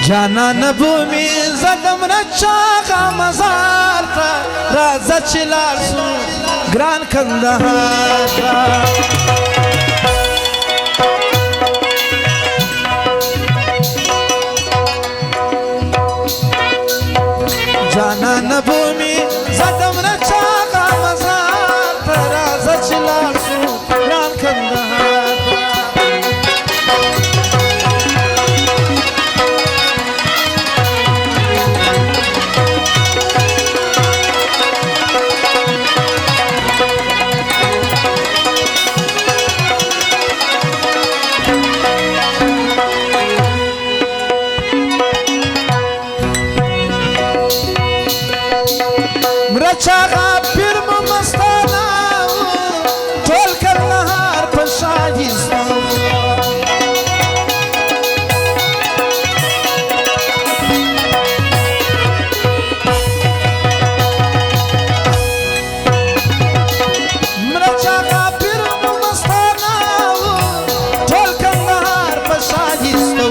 جانان بومي زدم رچاغا مزار تا رازا چلال سو گران کندهار تا جانان بومي زدم رچاغا مزار تا رازا چلال سو گران کندهار مرچاغا پیر مستانا ټول کندهار په شایسته مرچاغا پیر مستانا ټول کندهار په شایسته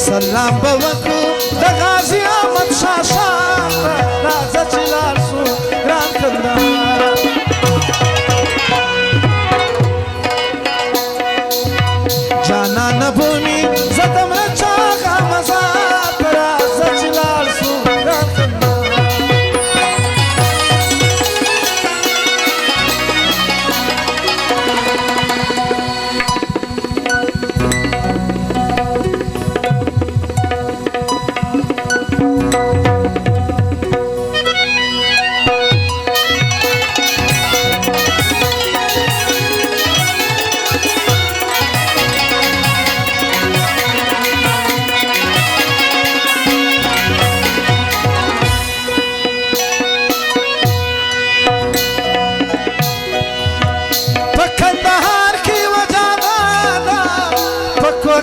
سلام بوکو د غازی احمد شاه شاه راځه چې لاړ شو ګران کندهار جانان بومي زدم رچاغا مزار ته راځه چې لاړ شو ګران کندهار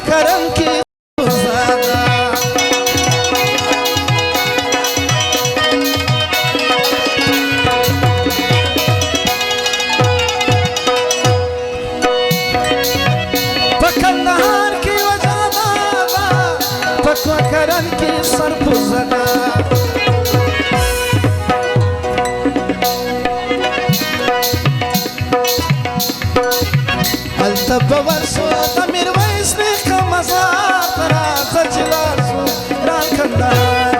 کرم کی زادا پکندهار کی وجادا پکوا کرم کی سرپ زدا التب ورسو تمیر ویس مزار ته راځه چې لاړ شو ګران کندهار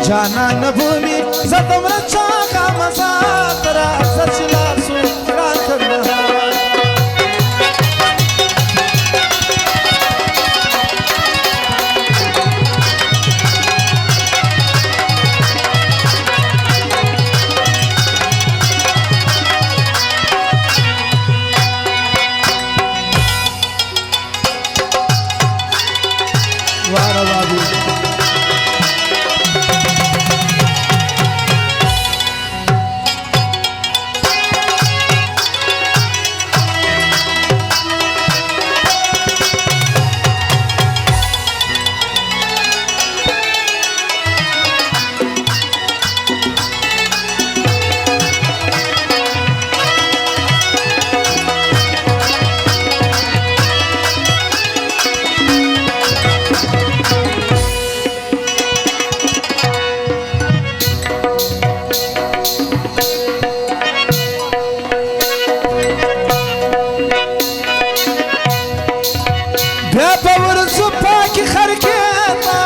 جانان بومي زدم رچاغا مزار ته راځه چې لاړ شو ګران کندهار بیا په ورځو پاکي خرکېتا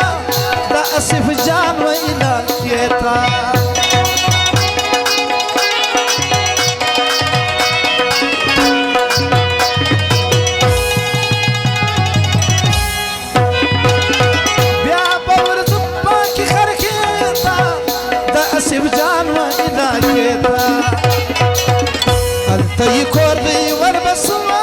د اسف جان ویلا کېتا بیا په ورځو پاکي خرکېتا د اسف جان ویلا کېتا هلته یې کور دی وربسما